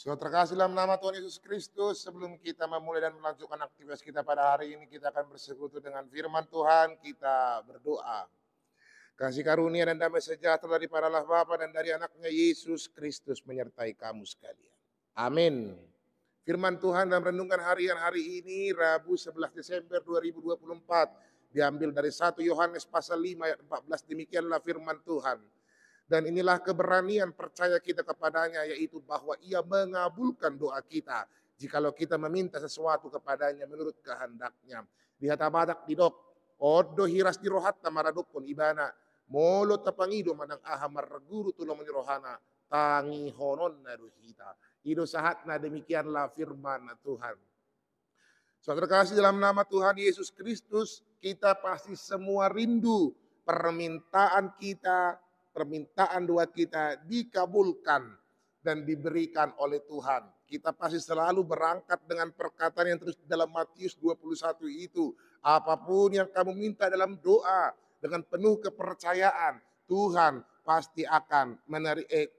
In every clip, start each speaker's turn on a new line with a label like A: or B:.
A: Saudara terkasih dalam nama Tuhan Yesus Kristus, sebelum kita memulai dan melanjutkan aktivitas kita pada hari ini, kita akan bersekutu dengan firman Tuhan, kita berdoa. Kasih karunia dan damai sejahtera daripada Allah Bapa dan dari anaknya Yesus Kristus menyertai kamu sekalian. Amin. Firman Tuhan dalam renungan harian hari ini, Rabu 11 Desember 2024, diambil dari 1 Yohanes pasal 5 ayat 14, demikianlah firman Tuhan. Dan inilah keberanian percaya kita kepadanya, yaitu bahwa ia mengabulkan doa kita jikalau kita meminta sesuatu kepadanya menurut kehendaknya. Di hata badak di dok, odo hiras di rohatta maradokon ibana, molo tapangido manang ahamar guru tulong rohana, tangi honon naruhita. Ido sahatna demikianlah firman Tuhan. Saudara kasih dalam nama Tuhan Yesus Kristus, kita pasti semua rindu permintaan kita, permintaan doa kita dikabulkan dan diberikan oleh Tuhan. Kita pasti selalu berangkat dengan perkataan yang terus dalam Matius 21 itu. Apapun yang kamu minta dalam doa dengan penuh kepercayaan, Tuhan pasti akan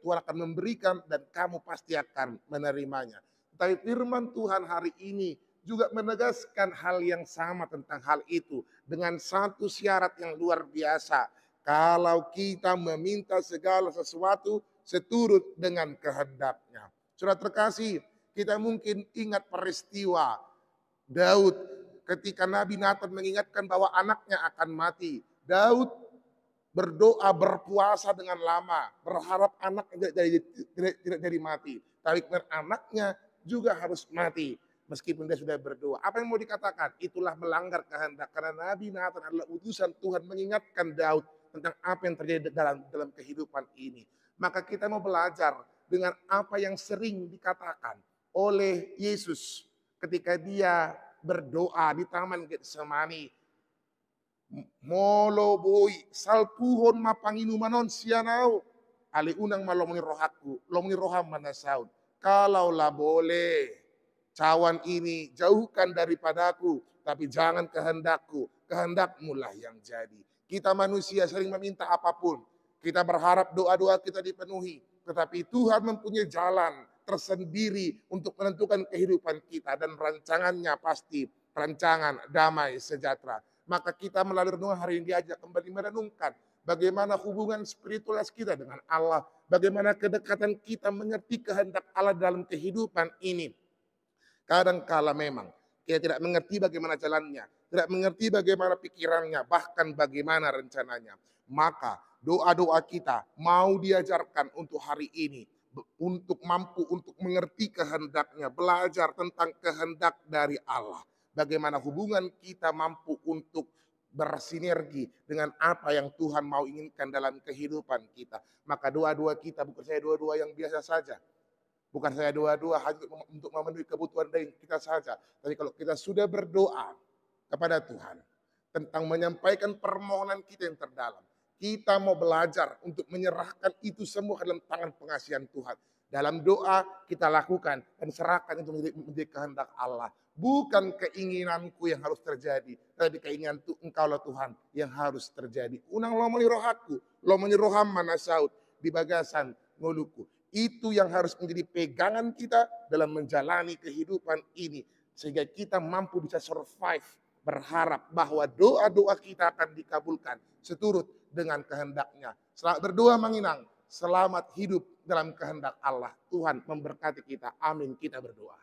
A: Tuhan akan memberikan dan kamu pasti akan menerimanya. Tapi firman Tuhan hari ini juga menegaskan hal yang sama tentang hal itu dengan satu syarat yang luar biasa. Kalau kita meminta segala sesuatu seturut dengan kehendaknya. Saudara terkasih, kita mungkin ingat peristiwa Daud ketika Nabi Nathan mengingatkan bahwa anaknya akan mati. Daud berdoa, berpuasa dengan lama, berharap anaknya tidak jadi mati. Tapi anaknya juga harus mati. Meskipun dia sudah berdoa. Apa yang mau dikatakan? Itulah melanggar kehendak. Karena Nabi Nathan adalah utusan Tuhan mengingatkan Daud tentang apa yang terjadi dalam kehidupan ini. Maka kita mau belajar dengan apa yang sering dikatakan oleh Yesus ketika dia berdoa di Taman Getsemani. Molo boy salpuhon mapanginumanon sianau ali unang malomoni rohaku lomoni roham manasaud. Kalaulah boleh cawan ini jauhkan daripadaku, tapi jangan kehendakku, kehendakmu lah yang jadi. Kita manusia sering meminta apapun. Kita berharap doa-doa kita dipenuhi. Tetapi Tuhan mempunyai jalan tersendiri untuk menentukan kehidupan kita. Dan rancangannya pasti rancangan damai sejahtera. Maka kita melalui renungan hari ini diajak kembali merenungkan bagaimana hubungan spiritualitas kita dengan Allah. Bagaimana kedekatan kita mengerti kehendak Allah dalam kehidupan ini. Kadang-kala memang kita tidak mengerti bagaimana jalannya, tidak mengerti bagaimana pikirannya, bahkan bagaimana rencananya. Maka doa-doa kita mau diajarkan untuk hari ini, untuk mampu untuk mengerti kehendaknya, belajar tentang kehendak dari Allah. Bagaimana hubungan kita mampu untuk bersinergi dengan apa yang Tuhan mau inginkan dalam kehidupan kita. Maka doa-doa kita bukan saja doa-doa yang biasa saja. Bukan saya doa-doa hanya untuk memenuhi kebutuhan dari kita saja. Tapi kalau kita sudah berdoa kepada Tuhan tentang menyampaikan permohonan kita yang terdalam. Kita mau belajar untuk menyerahkan itu semua dalam tangan pengasihan Tuhan. Dalam doa kita lakukan dan serahkan itu menjadi kehendak Allah. Bukan keinginanku yang harus terjadi. Tapi keinginan engkaulah Tuhan yang harus terjadi. Unang lomoni rohaku, lomoni roham manasaud di bagasan ngoluku. Itu yang harus menjadi pegangan kita dalam menjalani kehidupan ini. Sehingga kita mampu bisa survive, berharap bahwa doa-doa kita akan dikabulkan seturut dengan kehendaknya. Selamat berdoa menginang, selamat hidup dalam kehendak Allah. Tuhan memberkati kita, amin. Kita berdoa.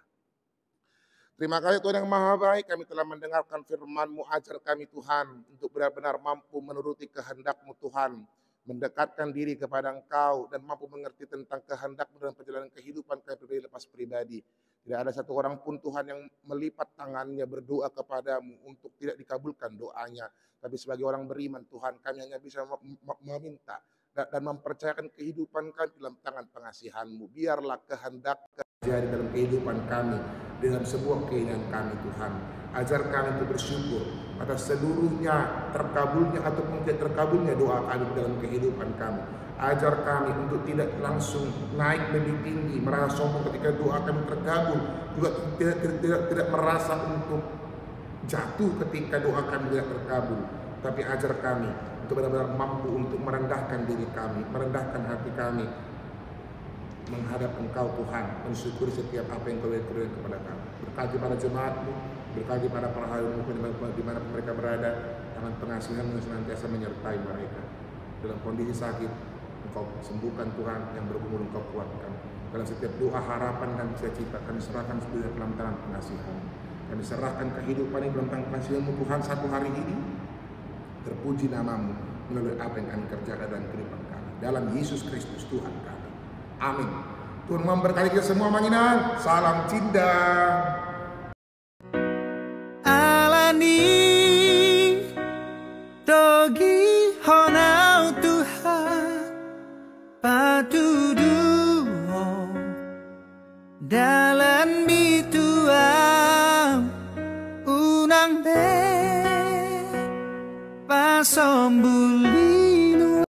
A: Terima kasih Tuhan yang Maha Baik, kami telah mendengarkan firman-Mu, ajar kami Tuhan untuk benar-benar mampu menuruti kehendak-Mu Tuhan. Mendekatkan diri kepada Engkau dan mampu mengerti tentang kehendak-Mu dalam perjalanan kehidupan kami pribadi lepas pribadi. Tidak ada satu orang pun Tuhan yang melipat tangannya berdoa kepadamu untuk tidak dikabulkan doanya. Tapi sebagai orang beriman Tuhan, kami hanya bisa meminta dan mempercayakan kehidupan kami dalam tangan pengasihan-Mu. Biarlah kehendak terjadi dalam kehidupan kami dengan sebuah keinginan kami Tuhan. Ajar kami untuk bersyukur atas seluruhnya terkabulnya ataupun tidak terkabulnya doa kami dalam kehidupan kami. Ajar kami untuk tidak langsung naik lebih tinggi, merasa sombong ketika doa kami terkabul, juga tidak merasa untuk jatuh ketika doa kami tidak terkabul. Tapi ajar kami untuk benar-benar mampu untuk merendahkan diri kami, merendahkan hati kami, menghadap Engkau Tuhan, mensyukuri setiap apa yang Kau berikan kepada kami. Berkati para jemaat-Mu, berkati para perahayu-Mu di mana mereka berada, tangan pengasihan-Mu senantiasa menyertai mereka. Dalam kondisi sakit, Engkau sembuhkan Tuhan, yang bergumul Engkau kuatkan. Dalam setiap doa, harapan, dan cita-cita, kami serahkan sepenuhnya dalam tangan pengasihan. Kami serahkan kehidupan ini dalam tangan pengasihan-Mu Tuhan satu hari ini. Terpuji nama-Mu melalui apa yang kami kerjakan dalam kehidupan kami. Dalam Yesus Kristus Tuhan kami. Amin. Tuhan memberkati kita semua manginan. Salam cinta.
B: Alani dogi honau Tuhan patuduo dalam bituang unang be pasombuli